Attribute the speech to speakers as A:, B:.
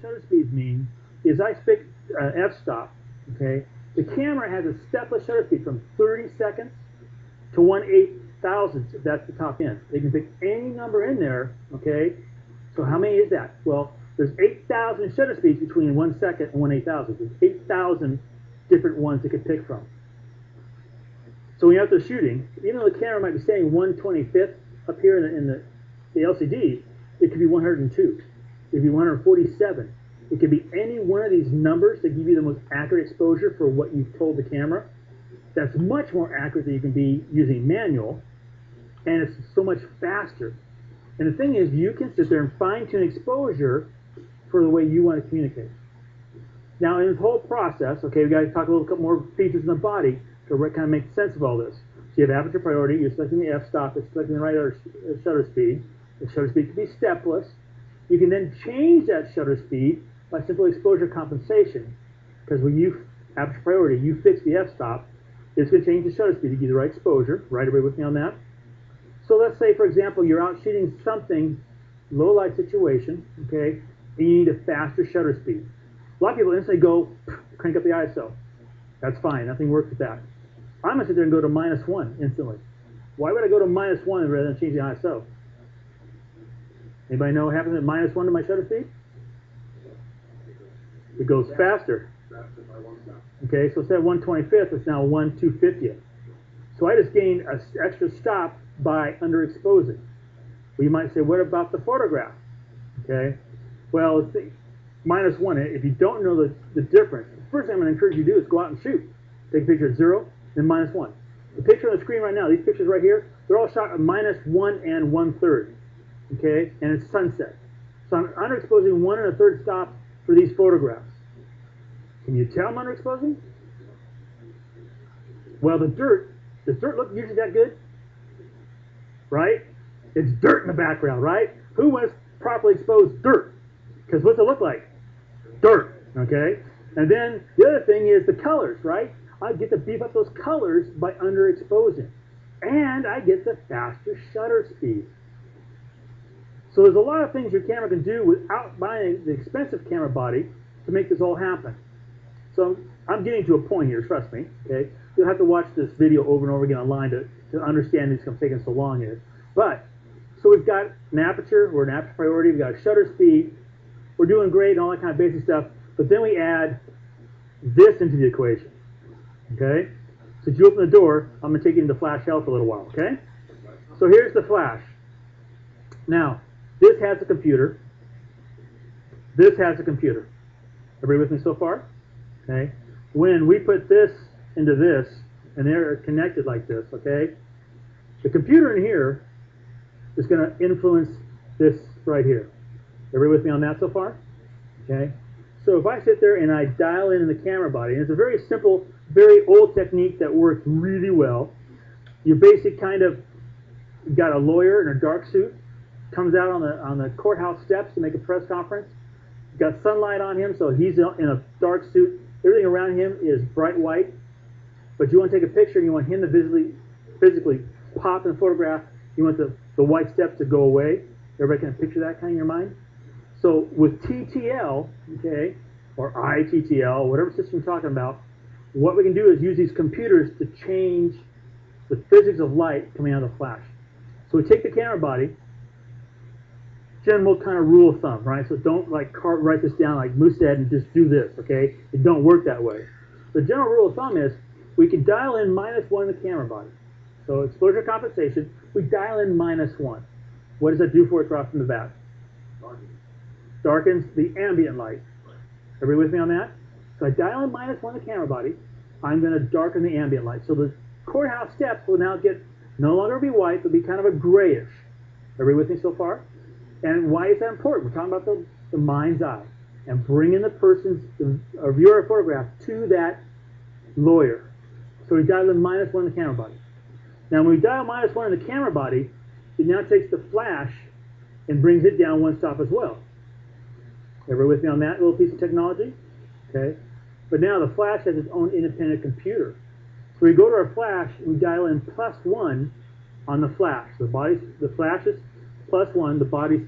A: shutter speeds mean is I pick f-stop, okay? The camera has a stepless shutter speed from 30 seconds to 1/8,000th, if that's the top end. They can pick any number in there, okay? So how many is that? Well, there's 8,000 shutter speeds between 1 second and 1/8,000th. There's 8,000 different ones they could pick from. So when you're out there shooting, even though the camera might be saying 1/25th up here in the LCD, it could be 102. It could be 147. It could be any one of these numbers that give you the most accurate exposure for what you've told the camera. That's much more accurate than you can be using manual, and it's so much faster. And the thing is, you can sit there and fine-tune exposure for the way you want to communicate. Now, in this whole process, okay, we got to talk a little bit more features in the body to kind of make sense of all this. So you have aperture priority, you're selecting the f-stop, it's selecting the right shutter speed. The shutter speed can be stepless. You can then change that shutter speed by simple exposure compensation, because when you aperture priority, you fix the f-stop, it's going to change the shutter speed to give you the right exposure. Right away with me on that. So let's say, for example, you're out shooting something, low light situation, okay, and you need a faster shutter speed. A lot of people instantly go, crank up the ISO. That's fine, nothing works with that. I'm going to sit there and go to -1 instantly. Why would I go to -1 rather than change the ISO? Anybody know what happens at -1 to my shutter speed? It goes faster. Okay, so instead of 1/25th, it's now 1/250th. So I just gained an extra stop by underexposing. Well, you might say, what about the photograph? Okay, well, -1, if you don't know the difference, the first thing I'm going to encourage you to do is go out and shoot. Take a picture at 0, then -1. The picture on the screen right now, these pictures right here, they're all shot at -1 1/3. Okay, and it's sunset. So I'm underexposing 1 1/3 stops for these photographs. Can you tell I'm underexposing? Well, does dirt look usually that good? Right? It's dirt in the background, right? Who wants properly exposed dirt? Because what's it look like? Dirt, okay? And then the other thing is the colors, right? I get to beef up those colors by underexposing. And I get the faster shutter speed. So there's a lot of things your camera can do without buying the expensive camera body to make this all happen. So I'm getting to a point here, trust me, okay? You'll have to watch this video over and over again online to understand this taking so long here. But, so we've got an aperture, we're an aperture priority, we've got a shutter speed, we're doing great and all that kind of basic stuff, but then we add this into the equation, okay? So if you open the door, I'm going to take you into flash hell for a little while, okay? So here's the flash. Now, this has a computer. This has a computer. Everybody with me so far? Okay. When we put this into this, and they're connected like this, okay, the computer in here is going to influence this right here. Everybody with me on that so far? Okay. So if I sit there and I dial in the camera body, and it's a very simple, very old technique that works really well. You basic kind of got a lawyer in a dark suit, comes out on the courthouse steps to make a press conference. Got sunlight on him, so he's in a dark suit. Everything around him is bright white. But you want to take a picture and you want him to physically pop in a photograph. You want the white steps to go away. Everybody can picture that kind of in your mind? So with TTL, okay, or ITTL, whatever system you're talking about, what we can do is use these computers to change the physics of light coming out of the flash. So we take the camera body, general kind of rule of thumb, right? So don't like write this down like Moose said and just do this, okay? It don't work that way. The general rule of thumb is we can dial in -1 in the camera body. So exposure compensation, we dial in -1. What does that do for us right off from the bat? Darkens the ambient light. Everybody with me on that? So I dial in -1 in the camera body. I'm going to darken the ambient light. So the courthouse steps will now no longer be white, but be kind of a grayish. Everybody with me so far? And why is that important? We're talking about the mind's eye and bringing the viewer photograph to that lawyer. So we dial in -1 in the camera body. Now when we dial -1 in the camera body, it now takes the flash and brings it down one stop as well. Everybody with me on that little piece of technology? Okay. But now the flash has its own independent computer. So we go to our flash and we dial in +1 on the flash. The flash is +1, the body's